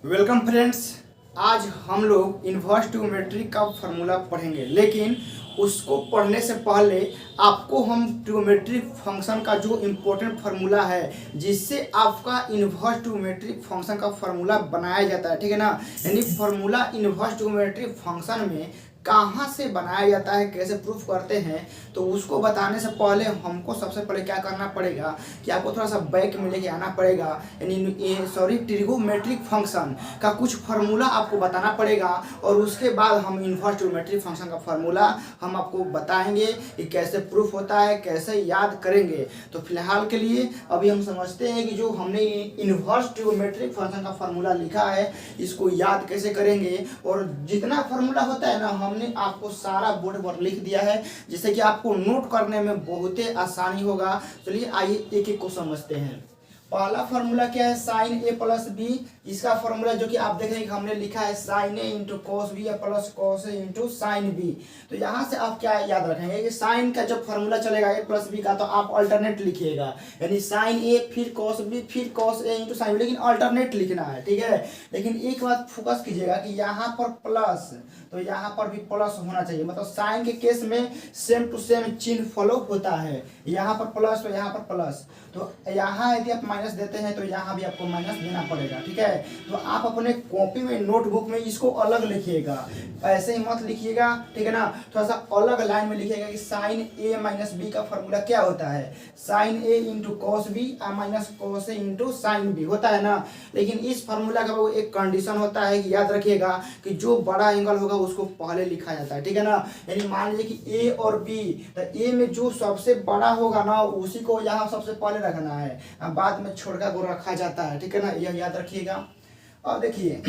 Welcome friends. आज हम लोग इन्वर्स ट्रिग्नोमेट्री का फार्मूला पढ़ेंगे, लेकिन उसको पढ़ने से पहले आपको हम ट्रिग्नोमेट्रिक फंक्शन का जो इम्पोर्टेंट फार्मूला है जिससे आपका इन्वर्स ट्रिग्नोमेट्रिक फंक्शन का फार्मूला बनाया जाता है, ठीक है ना। यानी फार्मूला इन्वर्स ट्रिग्नोमेट्रिक फंक्शन में कहाँ से बनाया जाता है, कैसे प्रूफ करते हैं, तो उसको बताने से पहले हमको सबसे पहले क्या करना पड़ेगा कि आपको थोड़ा सा बैक में लेके आना पड़ेगा। यानी ट्रिग्नोमेट्रिक फंक्शन का कुछ फार्मूला आपको बताना पड़ेगा और उसके बाद हम इन्वर्स ट्रिग्नोमेट्रिक फंक्शन का फार्मूला हम आपको बताएंगे कि कैसे प्रूफ होता है, कैसे याद करेंगे। तो फिलहाल के लिए अभी हम समझते हैं कि जो हमने इन्वर्स ट्रिग्नोमेट्रिक फंक्शन का फार्मूला लिखा है इसको याद कैसे करेंगे। और जितना फार्मूला होता है ना हमने आपको सारा बोर्ड पर लिख दिया है, जिससे कि आपको नोट करने में बहुत ही आसानी होगा। चलिए आइए एक एक को समझते हैं। पहला फार्मूला क्या है, साइन ए प्लस बी। इसका फार्मूला जो कि आप देखेंगे कि हमने लिखा है sine A into cos B plus cos A into sine B. तो यहाँ से आप क्या याद रखेंगे कि साइन का जब फार्मूला चलेगा ए प्लस बी का तो आप अल्टरनेट लिखिएगा, यानी साइन ए फिर कॉस बी फिर cos A into sine B, लेकिन अल्टरनेट लिखना है, ठीक है। लेकिन एक बात फोकस कीजिएगा कि यहाँ पर प्लस तो यहाँ पर भी प्लस होना चाहिए, मतलब साइन के केस में सेम टू सेम चिन्ह फॉलो होता है। यहाँ पर प्लस तो यहाँ पर प्लस, तो यहाँ यदि आप माइनस देते हैं तो यहाँ भी आपको माइनस देना पड़ेगा, ठीक है। तो आप अपने कॉपी में नोटबुक में इसको अलग लिखिएगा, ऐसे ही मत लिखिएगा, ठीक है ना। थोड़ा सा अलग लाइन में लिखिएगा कि साइन ए माइनस बी का फॉर्मूला क्या होता है, sine A into cos B minus cos A into sine B होता है ना। लेकिन इस फार्मूला का वो एक कंडीशन होता है कि याद रखिएगा कि जो बड़ा एंगल होगा उसको पहले लिखा जाता है, ठीक है ना। यानी मान लीजिए कि ए और बी, तो ए में जो सबसे बड़ा होगा ना उसी को यहाँ सबसे पहले रखना है, बाद में छोड़कर को रखा जाता है, ठीक है ना, यह याद रखिएगा। और देखिए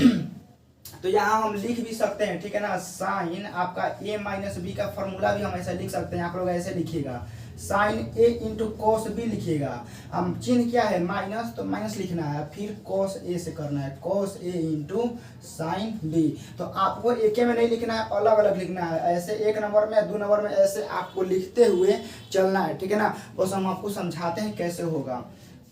तो यहाँ हम लिख भी सकते हैं, ठीक है ना, साइन आपका ए माइनस बी का फॉर्मूला भी हम ऐसे लिख सकते हैं। आप लोग ऐसे लिखिएगा sign A into cos B लिखिएगा। हम चिन्ह क्या है माइनस, तो माइनस लिखना है, फिर कॉस ए से करना है, cos A into sine B. तो आपको एक में नहीं लिखना है, अलग अलग लिखना है, ऐसे एक नंबर में दो नंबर में ऐसे आपको लिखते हुए चलना है, ठीक है ना। बस हम आपको समझाते हैं कैसे होगा।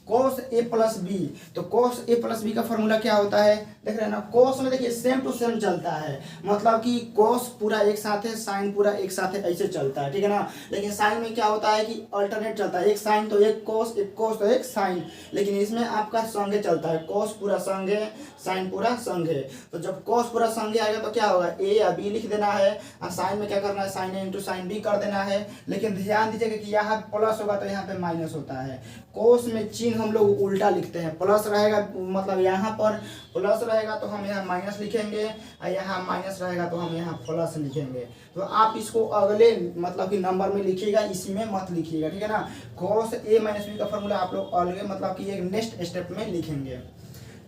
cos a प्लस बी, तो cos a प्लस बी का फॉर्मूला क्या होता है, देख रहे हैं ना। cos में देखिए सेम टू सेम चलता है, मतलब कि cos पूरा एक साथ है, साइन पूरा एक साथ है, ऐसे चलता है, ठीक है ना। लेकिन साइन में क्या होता है कि अल्टरनेट चलता है, एक साइन तो एक cos तो एक साइन, लेकिन इसमें आपका संगे चलता है, cos पूरा संगे साइन पूरा संगे। तो जब cos पूरा संगे आएगा तो क्या होगा, a या b लिख देना है, और साइन में क्या करना है, sine a into sine b कर देना है। लेकिन ध्यान दीजिएगा कि यहाँ प्लस होगा तो यहाँ पे माइनस होता है। cos में चिन्ह हम लोग उल्टा लिखते हैं, प्लस रहेगा मतलब यहाँ पर प्लस रहेगा तो हम यहाँ माइनस लिखेंगे, और यहाँ माइनस रहेगा तो हम यहाँ प्लस लिखेंगे। तो आप इसको अगले मतलब कि नंबर में लिखिएगा, इसमें मत लिखिएगा, ठीक है ना। cos a माइनस बी का फॉर्मूला आप लोग अलग मतलब कि एक नेक्स्ट स्टेप में लिखेंगे।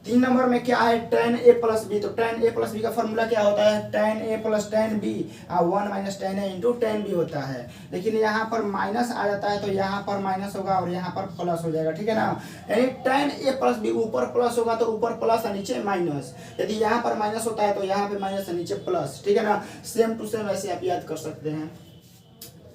3 नंबर में क्या है, tan a प्लस बी। तो tan a प्लस बी का फॉर्मूला क्या होता है, tan a plus tan b 1 minus tan a into tan b होता है। लेकिन यहाँ पर माइनस आ जाता है तो यहाँ पर माइनस होगा और यहाँ पर प्लस हो जाएगा, ठीक है ना। यानी tan a प्लस बी ऊपर प्लस होगा तो ऊपर प्लस और नीचे माइनस, यदि यहाँ पर माइनस होता है तो यहाँ पे माइनस और नीचे प्लस, ठीक है ना। सेम टू सेम ऐसे आप याद कर सकते हैं।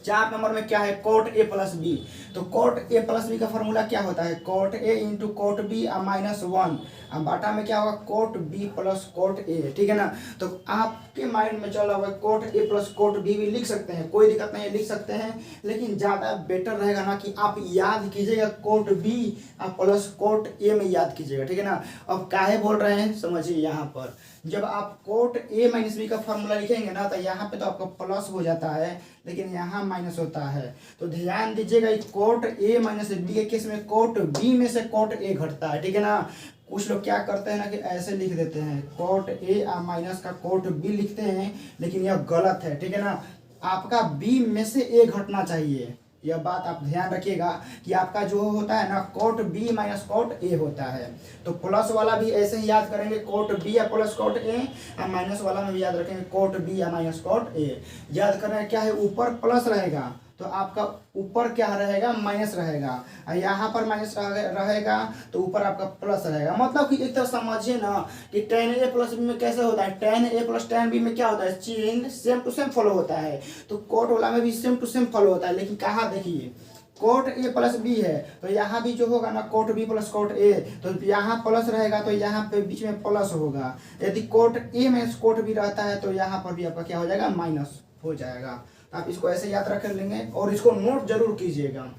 4 नंबर में क्या है, कोट ए प्लस बी। तो कोट ए प्लस बी का फॉर्मूला क्या होता है, cot A into cot B minus 1, बाटा में क्या होगा, cot B plus cot A, ठीक है ना। तो आपके माइंड में चल रहा होगा cot A plus cot B भी लिख सकते हैं, कोई दिक्कत नहीं है, लिख सकते हैं। लेकिन ज़्यादा बेटर रहेगा ना कि आप याद कीजिएगा cot B plus cot A में याद कीजिएगा, ठीक है ना। अब काहे बोल रहे हैं समझिए, यहाँ पर जब आप कोट ए माइनस बी का फॉर्मूला लिखेंगे ना तो यहाँ पे तो आपका प्लस हो जाता है, लेकिन यहाँ माइनस होता है। तो ध्यान दीजिएगा कोट ए माइनस बी के केस में कोट बी में से कोट ए घटता है, ठीक है ना। कुछ लोग क्या करते हैं ना कि ऐसे लिख देते हैं, कोट ए माइनस का कोट बी लिखते हैं, लेकिन यह गलत है, ठीक है ना। आपका बी में से ए घटना चाहिए, यह बात आप ध्यान रखिएगा कि आपका जो होता है ना cot B minus cot A होता है। तो प्लस वाला भी ऐसे ही याद करेंगे, कोट बी या प्लस कोट ए, और माइनस वाला में भी याद रखेंगे कोट बी या माइनस कोट ए। याद करना क्या है, ऊपर प्लस रहेगा तो आपका ऊपर क्या रहेगा, माइनस रहेगा, और यहाँ पर माइनस रहेगा तो ऊपर आपका प्लस रहेगा। मतलब कि एक तरह समझिए ना कि tan a प्लस बी में कैसे होता है, tan a plus tan b में क्या होता है, चिन्ह सेम टू सेम फॉलो होता है। तो कोट वाला में भी सेम टू सेम फॉलो होता है, लेकिन कहाँ देखिए कोट ए प्लस बी है तो यहाँ भी जो होगा ना cot B plus cot A, तो यहाँ प्लस रहेगा तो यहाँ पे बीच में प्लस होगा। यदि कोट ए में कोट बी रहता है तो यहाँ पर भी आपका क्या हो जाएगा, माइनस हो जाएगा। तो आप इसको ऐसे याद रख लेंगे और इसको नोट जरूर कीजिएगा।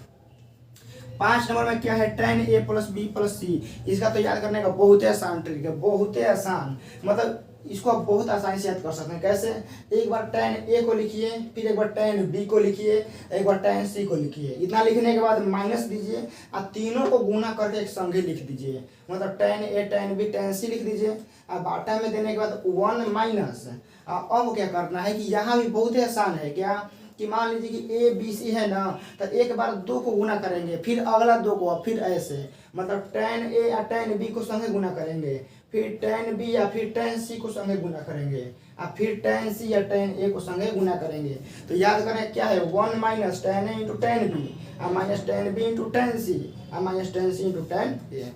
5 नंबर में क्या है, tan a plus B plus C. इसका तो याद करने का बहुत ही आसान ट्रिक है, बहुत ही आसान, मतलब इसको आप बहुत आसानी से याद कर सकते हैं। कैसे, एक बार tan a को लिखिए, फिर एक बार tan b को लिखिए, एक बार tan c को लिखिए। इतना लिखने के बाद माइनस दीजिए और तीनों को गुना करके एक संगे लिख दीजिए, मतलब tan a tan b tan c लिख दीजिए। अब बाटा में देने के बाद 1 माइनस। अब क्या करना है कि यहाँ भी बहुत ही आसान है, क्या कि मान लीजिए कि ए बी सी है ना, तो एक बार 2 को गुना करेंगे, फिर अगला 2 को, फिर ऐसे, मतलब tan a या tan b को संगे गुना करेंगे, फिर tan b या फिर tan c को संगे गुना करेंगे, और फिर tan c या tan a को संगे गुना करेंगे। तो याद करें क्या है, 1 minus tan a into tan b और minus tan b into tan c और minus tan c into tan a।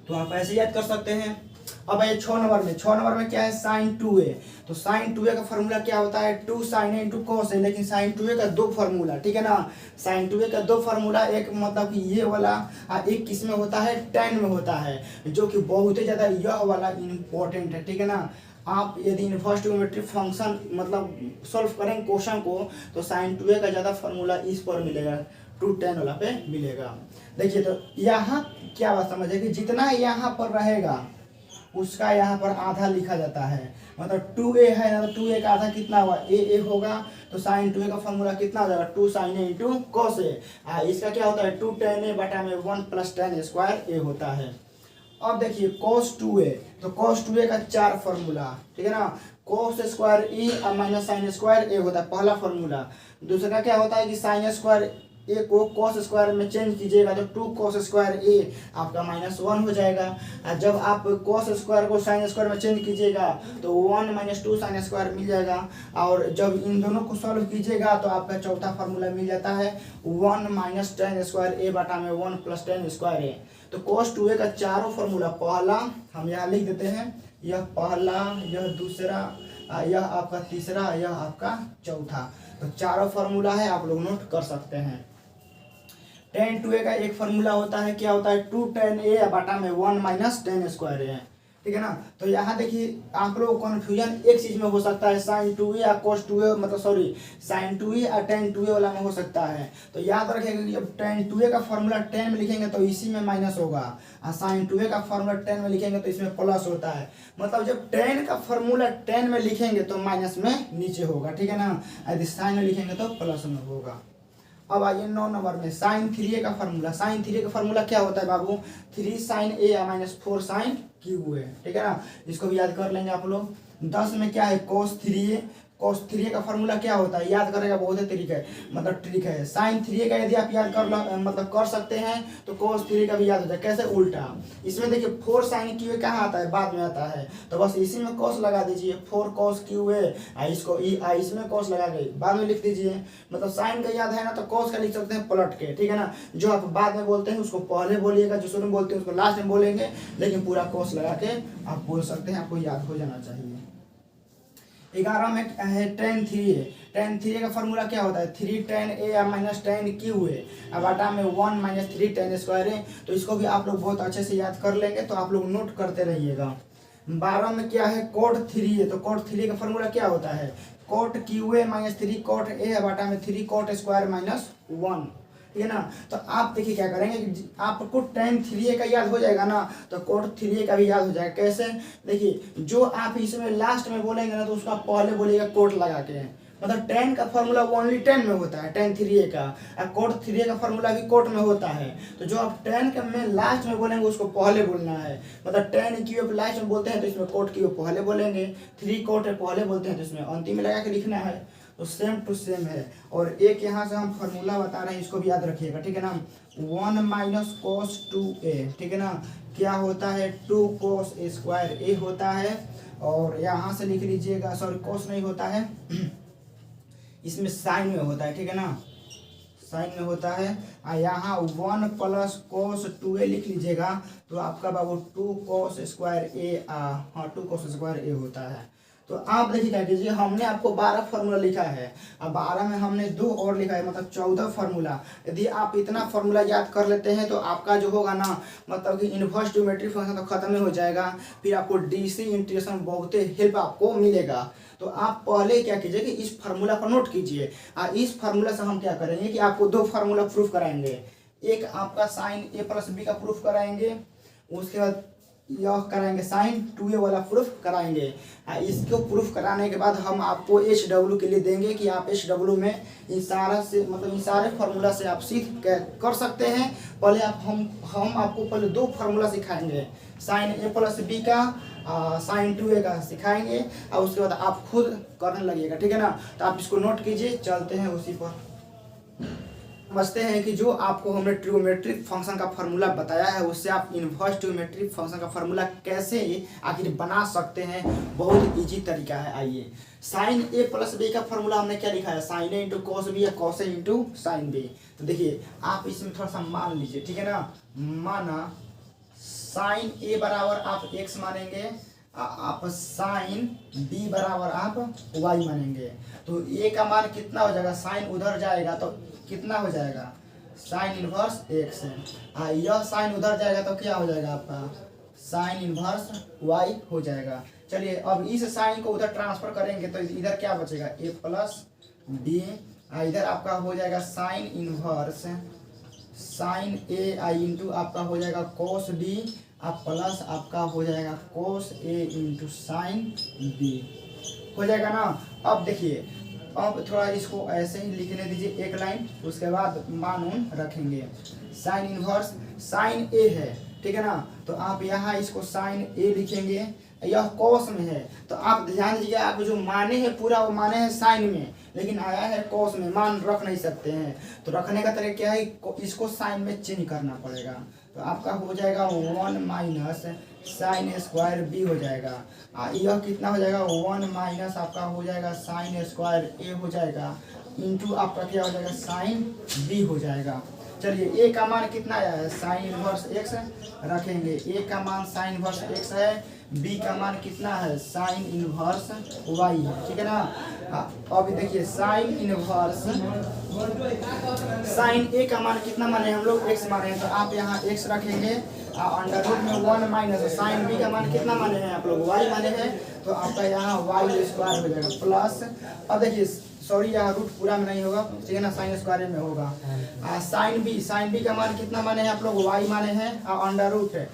तो आप ऐसे याद कर सकते हैं। अब ये 6 नंबर में क्या है, sin 2a। तो sin 2a का फॉर्मूला क्या होता है, 2 sin a into cos a। लेकिन sin 2a का 2 फार्मूला, ठीक है ना, sin 2a का 2 फार्मूला, एक मतलब कि ये वाला और एक किस में होता है, tan में होता है, जो कि बहुत ही ज़्यादा यह वाला इम्पोर्टेंट है, ठीक है ना। आप यदि इनवर्स ट्रिग्नोमेट्रिक फंक्शन मतलब सॉल्व करेंगे क्वेश्चन को, तो sin 2a का ज़्यादा फार्मूला इस पर मिलेगा, 2 tan वाला पे मिलेगा। देखिए तो यहाँ क्या बात समझे कि जितना यहाँ पर रहेगा उसका यहाँ पर आधा लिखा जाता है, मतलब 2a है ना, तो 2a का आधा कितना हुआ, a होगा, तो sin 2a का फॉर्मूला कितना हो जाएगा, 2 sin a into cos a। इसका क्या होता है, 2 tan a बटा में 1 प्लस tan स्क्वायर a होता है। अब देखिए cos 2a, तो cos 2a का 4 फार्मूला, ठीक है ना, cos स्क्वायर e और माइनस साइन स्क्वायर a होता है पहला फार्मूला। दूसरा क्या होता है कि साइन स्क्वायर ए को cos स्क्वायर में चेंज कीजिएगा तो 2 cos स्क्वायर ए आपका -1 हो जाएगा। और जब आप cos स्क्वायर को sin स्क्वायर में चेंज कीजिएगा तो 1 - 2 sin स्क्वायर मिल जाएगा। और जब इन दोनों को सॉल्व कीजिएगा तो आपका चौथा फार्मूला मिल जाता है 1 - tan स्क्वायर ए बटा में 1 प्लस tan स्क्वायर ए। तो cos 2a का चारों फार्मूला, पहला हम यहाँ लिख देते हैं, यह पहला, यह दूसरा, यह आपका तीसरा, यह आपका चौथा। तो चारों फार्मूला है, आप लोग नोट कर सकते हैं। tan 2a का एक फार्मूला होता है, क्या होता है, 2 tan a बटा में 1 माइनस tan स्क्वायर है, ठीक है ना। तो यहाँ देखिए आप लोग को कन्फ्यूजन एक चीज में हो सकता है, sin 2a या cos 2a, मतलब सॉरी sin 2a या tan 2a वाला में हो सकता है। तो याद रखिएगा कि जब tan 2a का फॉर्मूला tan में लिखेंगे तो इसी में माइनस होगा, और sin 2a का फॉर्मूला tan में लिखेंगे तो इसमें प्लस होता है। मतलब जब tan का फॉर्मूला tan में लिखेंगे तो माइनस में नीचे होगा, ठीक है ना, यदि sin में लिखेंगे तो प्लस में होगा। अब आइए 9 नंबर में sin 3a का फॉर्मूला। sin 3a का फॉर्मूला क्या होता है बाबू, 3 sin a minus 4 sin Q है, ठीक है ना, इसको भी याद कर लेंगे आप लोग। 10 में क्या है, cos 3a। cos 3a का फॉर्मूला क्या होता है, याद करेगा बहुत ही तरीका है, मतलब ट्रिक है। sin 3a का यदि आप याद कर मतलब कर सकते हैं तो cos 3a का भी याद हो जाए। कैसे, उल्टा। इसमें देखिए 4 sin क्यू कहाँ आता है, बाद में आता है, तो बस इसी में cos लगा दीजिए, 4 cos क्यू है, इसको इसमें cos लगा के बाद में लिख दीजिए। मतलब sin का याद है ना तो cos का लिख सकते हैं पलट के, ठीक है ना। जो आप बाद में बोलते हैं उसको पहले बोलिएगा, जो शुरू में बोलते हैं उसको लास्ट में बोलेंगे, लेकिन पूरा cos लगा के आप बोल सकते हैं, आपको याद हो जाना चाहिए। 11 में है tan 3a। tan 3a का फॉर्मूला क्या होता है, 3 tan a minus tan Q है, अब आटा में 1 माइनस 3 tan स्क्वायर है। तो इसको भी आप लोग बहुत अच्छे से याद कर लेंगे, तो आप लोग नोट करते रहिएगा। 12 में क्या है, cot 3a। तो cot 3a का फॉर्मूला क्या होता है, cot Q A minus 3 cot a, अब आटा में 3 cot स्क्वायर माइनस 1, ठीक है ना। तो आप देखिए क्या करेंगे कि आपको tan 3a का याद हो जाएगा ना, तो cot 3a का भी याद हो जाएगा। कैसे, देखिए जो आप इसमें लास्ट में बोलेंगे ना तो उसका पहले बोलिएगा कोट लगा के, मतलब tan का फॉर्मूला ओनली tan में होता है, tan 3a का, और cot 3a का फॉर्मूला भी कोट में होता है। तो जो आप tan का में लास्ट में बोलेंगे उसको पहले बोलना है, मतलब tan क्यू लास्ट में बोलते हैं तो इसमें cot क्यू पहले बोलेंगे, 3 cot पहले बोलते हैं तो इसमें अंतिम में लगा के लिखना है। तो सेम टू सेम है। और एक यहाँ से हम फॉर्मूला बता रहे हैं, इसको भी याद रखिएगा, ठीक है ना। 1 माइनस cos 2a, ठीक है ना, क्या होता है, 2 cos स्क्वायर a होता है। और यहाँ से लिख लीजिएगा, सॉरी cos नहीं होता है इसमें साइन में होता है, ठीक है ना, साइन में होता है। और यहाँ 1 प्लस cos 2a लिख लीजिएगा, तो आपका बाबू 2 cos स्क्वायर a, हाँ 2 cos स्क्वायर a होता है। तो आप देखिए क्या कीजिए, हमने आपको 12 फार्मूला लिखा है, अब 12 में हमने 2 और लिखा है, मतलब 14 फार्मूला। यदि आप इतना फार्मूला याद कर लेते हैं तो आपका जो होगा ना, मतलब कि इन्वर्स ट्रिग्नोमेट्रिक फंक्शन तो खत्म ही हो जाएगा, फिर आपको डीसी इंटीग्रेशन बहुत हेल्प आपको मिलेगा। तो आप पहले क्या कीजिए कि इस फार्मूला को नोट कीजिए, और इस फार्मूला से हम क्या करेंगे कि आपको 2 फार्मूला प्रूफ कराएंगे। एक आपका साइन ए प्लस बी का प्रूफ कराएंगे, उसके बाद यह कराएंगे साइन 2a वाला प्रूफ कराएंगे। इसको प्रूफ कराने के बाद हम आपको एच डब्ल्यू के लिए देंगे कि आप एच डब्ल्यू में इशारा से, मतलब इशारे फार्मूला से आप सीख कर सकते हैं। पहले हम आपको पहले 2 फार्मूला सिखाएंगे, साइन ए प्लस बी का, साइन 2a का सिखाएंगे, और उसके बाद आप खुद करने लगिएगा, ठीक है ना। तो आप इसको नोट कीजिए, चलते हैं उसी पर। समझते हैं कि जो आपको हमने ट्रिग्नोमेट्रिक फंक्शन का फार्मूला बताया है, उससे आप इन्वर्स ट्रिग्नोमेट्रिक फंक्शन का फार्मूला कैसे आखिर बना सकते हैं, बहुत इजी तरीका है। आइए, साइन ए प्लस बी का फार्मूला हमने क्या लिखा है, sine A into cos B या cos A into sine B. तो देखिए आप इसमें थोड़ा सा मान लीजिए, ठीक है ना। माना साइन ए बराबर आप एक्स मानेंगे, आप साइन बी बराबर आप वाई मानेंगे। तो ए का मान कितना हो जाएगा, साइन उधर जाएगा तो कितना हो जाएगा, साइन इनवर्स एक्स है। यह साइन उधर जाएगा तो क्या हो जाएगा आपका, साइन इनवर्स वाई हो जाएगा। चलिए अब इस साइन को उधर ट्रांसफर करेंगे तो इधर क्या बचेगा, ए प्लस बी, इधर आपका हो जाएगा साइन इनवर्स साइन ए आई इंटू आपका हो जाएगा कोस बी, आप प्लस आपका हो जाएगा कोस ए इंटू साइन बी हो जाएगा ना। अब देखिए, अब थोड़ा इसको ऐसे ही लिखने दीजिए एक लाइन, उसके बाद मान उन रखेंगे। साइन इनवर्स साइन ए है, ठीक है ना, तो आप यहाँ इसको साइन ए लिखेंगे, यह कॉस में है, तो आप ध्यान दीजिए, आप जो माने हैं पूरा वो माने हैं साइन में, लेकिन आया है कॉस में, मान रख नहीं सकते हैं। तो रखने का तरीका क्या है, इसको साइन में चेंज करना पड़ेगा। तो आपका हो जाएगा 1 माइनस साइन स्क्वायर बी हो जाएगा, यह कितना हो जाएगा 1 माइनस आपका हो जाएगा साइन स्क्वायर ए हो जाएगा, इंटू आपका क्या हो जाएगा साइन बी हो जाएगा। चलिए ए का मान कितना आया है, साइन इनवर्स एक्स रखेंगे, ए का मान साइन इनवर्स एक्स है, बी का मान कितना है, साइन इनवर्स वाई है, ठीक है ना। अभी देखिए साइन इनवर्स साइन ए का मान कितना माने हम लोग, एक्स माने हैं, तो आप यहाँ एक्स रखेंगे, अंडर रूट में 1 माइनस साइन बी का मान कितना माने हैं आप लोग, वाई माने हैं, तो आपका यहाँ वाई स्क्वायर हो जाएगा प्लस। अब देखिए सॉरी यहाँ रूट पूरा में नहीं होगा, ठीक है ना, साइन स्क्वायर में होगा। साइन बी का मान कितना माने हैं आप लोग, वाई माने हैं, अंडर रूट है,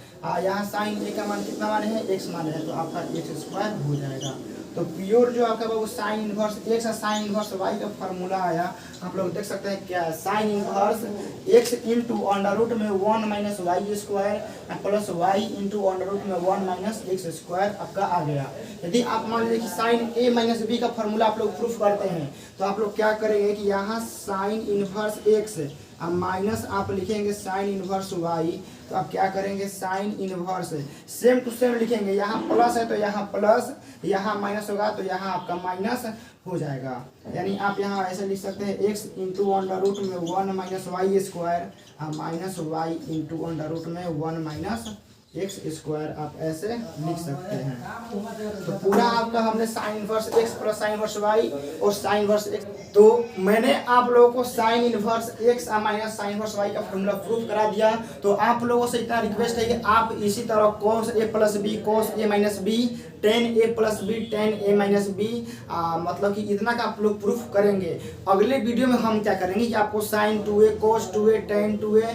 यहाँ साइन ए का मान कितना माने हैं, एक्स माने हैं, तो आपका एक्स स्क्वायर हो जाएगा। तो प्योर जो आपका वो साइन इनवर्स एक्स और साइन इनवर्स वाई का फार्मूला आया, आप लोग देख सकते हैं क्या है, sine inverse x into under root में 1 minus y square plus y into under root में 1 माइनस एक्स स्क्वायर आपका आ गया। यदि आप मान लीजिए कि साइन ए माइनस बी का फार्मूला आप लोग प्रूफ करते हैं, तो आप लोग क्या करेंगे कि यहाँ साइन इनवर्स एक्स अब माइनस आप लिखेंगे साइन इनवर्स वाई, तो आप क्या करेंगे sine inverse same to same लिखेंगे, यहाँ प्लस है तो यहाँ प्लस, यहाँ माइनस होगा तो यहाँ आपका माइनस हो जाएगा। यानी आप यहाँ ऐसे लिख सकते हैं एक्स इंटू अंडर रूट में 1 minus y square minus y into under root में 1 माइनस एक्स स्क्वायर, आप ऐसे लिख सकते हैं। तो पूरा आपका हमने sine inverse x plus sine inverse y और साइन इनवर्स एक्स, तो मैंने आप लोगों को sine inverse x minus sine inverse Y का फॉर्मूला प्रूफ करा दिया। तो आप लोगों से इतना रिक्वेस्ट है कि आप इसी तरह कोस ए प्लस बी कोस ए माइनस बी टेन ए प्लस बी टेन ए माइनस बी मतलब कि इतना का आप लोग प्रूफ करेंगे। अगले वीडियो में हम क्या करेंगे कि आपको साइन 2a कोस 2a टेन 2a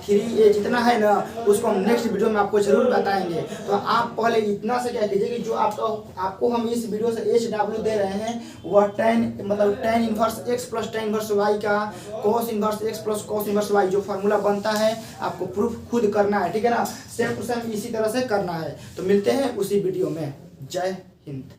3a जितना है ना, उसको हम नेक्स्ट वीडियो में आपको जरूर बताएंगे। तो आप पहले इतना से क्या कीजिए कि जो आपको हम इस वीडियो से एच डब्ल्यू दे रहे हैं वह tan inverse x plus tan inverse Y का cos inverse x plus cos inverse Y जो फार्मूला बनता है आपको प्रूफ खुद करना है, ठीक है ना, सेम टू सेम इसी तरह से करना है। तो मिलते हैं उसी वीडियो में। जय हिंद।